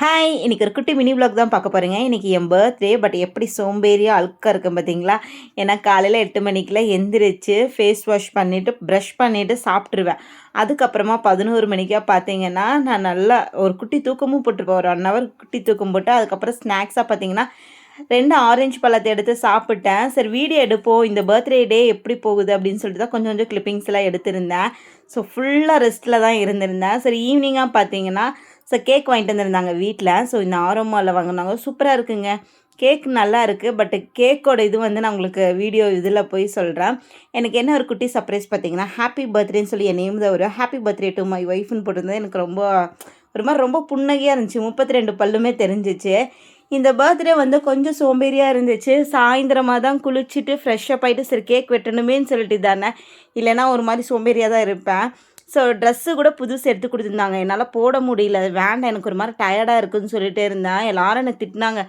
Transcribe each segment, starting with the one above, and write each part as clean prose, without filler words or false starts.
Hi! இன்னைக்கு ஒரு குட்டி மினி விலாக் தான் பார்க்க போறீங்க. இன்னைக்கு என் பர்த்டே. பட் எப்படி சோம்பேறியா அழுக்கா இருக்கேன் பார்த்தீங்களா? ஏன்னா காலையில 8 மணிக்கெல்லாம் எந்திரிச்சு, ஃபேஸ் வாஷ் பண்ணிட்டு, பிரஷ் பண்ணிட்டு சாப்பிட்டுருவேன். அதுக்கப்புறமா 11 மணிக்கா பார்த்தீங்கன்னா, நான் நல்லா ஒரு குட்டி தூக்கமும் போட்டுருப்பேன். ஒரு 1 ஹவர் குட்டி தூக்கம் போட்டு, அதுக்கப்புறம் ஸ்நாக்ஸா பார்த்தீங்கன்னா, 2 ஆரஞ்சு பழத்த எடுத்து சாப்பிட்டேன். சரி வீடியோ எடுப்போம். இந்த பர்த்டே டே எப்படி போகுது அப்படின்னு சொல்லிட்டு தான் கொஞ்சம் கொஞ்சம் கிளிப்பிங்ஸ்லாம் எடுத்திருந்தேன். ஸோ ஃபுல்லா ரெஸ்ட்டில தான் இருந்திருந்தேன். சரி ஈவினிங்கா பார்த்தீங்கன்னா, ஸோ கேக் வாங்கிட்டு வந்திருந்தாங்க வீட்டில். ஸோ இந்த ஆரோமாவில் வாங்கினாங்க. சூப்பராக இருக்குங்க. கேக் நல்லா இருக்குது. பட் கேக்கோட இது வந்து நான் உங்களுக்கு வீடியோ இதில் போய் சொல்கிறேன். எனக்கு என்ன ஒரு குட்டி சர்ப்ரைஸ் பார்த்தீங்கன்னா, ஹாப்பி பர்த்டேன்னு சொல்லி என் நேம் தான் ஒரு ஹாப்பி பர்த்டே டு மை ஒய்ஃப்னு போட்டிருந்தது. எனக்கு ரொம்ப ஒரு மாதிரி ரொம்ப புன்னகையாக இருந்துச்சு. 32 பல்லுமே தெரிஞ்சிச்சு. இந்த பர்த்டே வந்து கொஞ்சம் சோம்பேறியாக இருந்துச்சு. சாயந்தரமாக தான் குளிச்சுட்டு ஃப்ரெஷ்ஷப் ஆகிட்டு சரி கேக் வெட்டணுமேன்னு சொல்லிட்டு தானே, இல்லைன்னா ஒரு மாதிரி சோம்பேறியாக தான் இருப்பேன். ஸோ ட்ரெஸ்ஸு கூட புதுசு எடுத்து கொடுத்துருந்தாங்க. என்னால் போட முடியல. வேண்டாம் எனக்கு ஒரு மாதிரி டயர்டாக இருக்குதுன்னு சொல்லிட்டே இருந்தேன். எல்லாரும் என்னை திட்டினாங்க.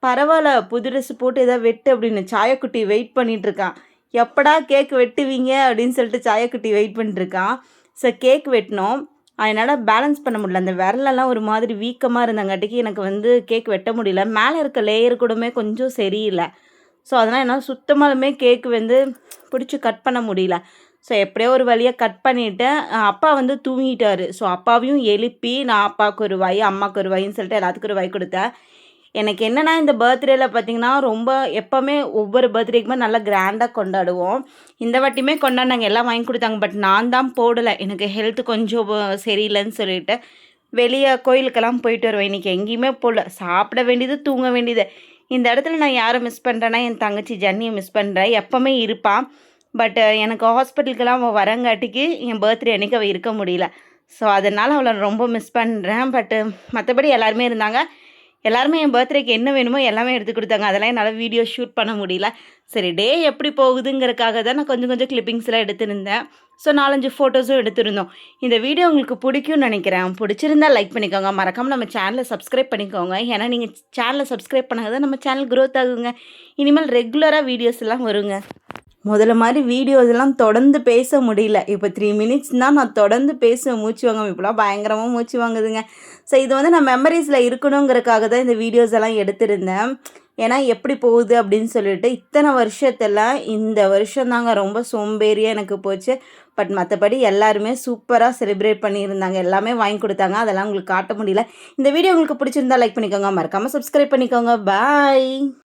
பரவாயில்ல புது ட்ரெஸ்ஸு போட்டு எதாவது வெட்டு அப்படின்னு. சாயக்குட்டி வெயிட் பண்ணிகிட்ருக்கான். எப்படா கேக் வெட்டுவீங்க அப்படின்னு சொல்லிட்டு சாயக்குட்டி வெயிட் பண்ணிட்டுருக்கான். ஸோ கேக் வெட்டினோம். என்னால் பேலன்ஸ் பண்ண முடியல. அந்த விரலெல்லாம் ஒரு மாதிரி வீக்கமாக இருந்தங்காட்டிக்கு எனக்கு வந்து கேக் வெட்ட முடியல. மேலே இருக்க லேயர் கூடமே கொஞ்சம் சரியில்லை. ஸோ அதனால் என்னால் சுத்தமாலுமே கேக் வந்து பிடிச்சி கட் பண்ண முடியல. ஸோ எப்படியோ ஒரு வழியாக கட் பண்ணிவிட்டேன். அப்பா வந்து தூங்கிட்டார். ஸோ அப்பாவையும் எழுப்பி நான் அப்பாவுக்கு ஒரு வாய், அம்மாவுக்கு ஒரு வாயின்னு சொல்லிட்டு எல்லாத்துக்கும் ஒரு வாய் கொடுத்தேன். எனக்கு என்னென்னா இந்த பர்த்டேயில் பார்த்திங்கன்னா ரொம்ப எப்போவுமே ஒவ்வொரு பர்த்டேக்குமே நல்லா கிராண்டாக கொண்டாடுவோம். இந்த வாட்டியுமே கொண்டாடினாங்க, எல்லாம் வாங்கி கொடுத்தாங்க. பட் நான் தான் போடலை. எனக்கு ஹெல்த்து கொஞ்சம் சரியில்லைன்னு சொல்லிட்டு வெளியே கோயிலுக்கெல்லாம் போயிட்டு வருவேன். இன்றைக்கி எங்கேயுமே போகல. சாப்பிட வேண்டியது, தூங்க வேண்டியது. இந்த இடத்துல நான் யாரை மிஸ் பண்ணுறேன்னா என் தங்கச்சி ஜன்னியை மிஸ் பண்ணுறேன். எப்போவுமே இருப்பான். பட் எனக்கு ஹாஸ்பிட்டலுக்கெல்லாம் அவள் வரங்காட்டிக்கு என் பர்த்டே அன்றைக்கி அவள் இருக்க முடியல. ஸோ அதனால் அவளை ரொம்ப மிஸ் பண்ணுறேன். பட்டு மற்றபடி எல்லாருமே இருந்தாங்க. எல்லாருமே என் பர்த்டேக்கு என்ன வேணுமோ எல்லாமே எடுத்து கொடுத்தாங்க. அதெல்லாம் என்னால் வீடியோ ஷூட் பண்ண முடியல. சரி டே எப்படி போகுதுங்கிறதுக்காக தான் நான் கொஞ்சம் கொஞ்சம் கிளிப்பிங்ஸ்லாம் எடுத்துருந்தேன். ஸோ 4, 5 ஃபோட்டோஸும் எடுத்திருந்தோம். இந்த வீடியோ உங்களுக்கு பிடிக்கும்னு நினைக்கிறேன். பிடிச்சிருந்தா லைக் பண்ணிக்கோங்க. மறக்காமல் நம்ம சேனலை சப்ஸ்கிரைப் பண்ணிக்கோங்க. ஏன்னா நீங்கள் சேனலை சப்ஸ்கிரைப் பண்ணால் தான் நம்ம சேனல் க்ரோத் ஆகுங்க. இனிமேல் ரெகுலராக வீடியோஸ் எல்லாம் வருங்க. முதல்ல மாதிரி வீடியோஸ்லாம் தொடர்ந்து பேச முடியல. இப்போ 3 மினிட்ஸ் தான் நான் தொடர்ந்து பேசுவேன். மூச்சு வாங்காமல் இப்போலாம் பயங்கரமாக மூச்சு வாங்குதுங்க. ஸோ இது வந்து நான் மெமரிஸில் இருக்கணுங்கிறதுக்காக தான் இந்த வீடியோஸ் எல்லாம் எடுத்திருந்தேன். ஏன்னா எப்படி போகுது அப்படின்னு சொல்லிட்டு இத்தனை வருஷத்தில் இந்த வருஷம் தாங்க ரொம்ப சோம்பேறியாக எனக்கு போச்சு. பட் மற்றபடி எல்லாருமே சூப்பராக செலிப்ரேட் பண்ணியிருந்தாங்க. எல்லாமே வாங்கி கொடுத்தாங்க. அதெல்லாம் உங்களுக்கு காட்ட முடியல. இந்த வீடியோ உங்களுக்கு பிடிச்சிருந்தா லைக் பண்ணிக்கோங்க. மறக்காமல் சப்ஸ்கிரைப் பண்ணிக்கோங்க. பாய்.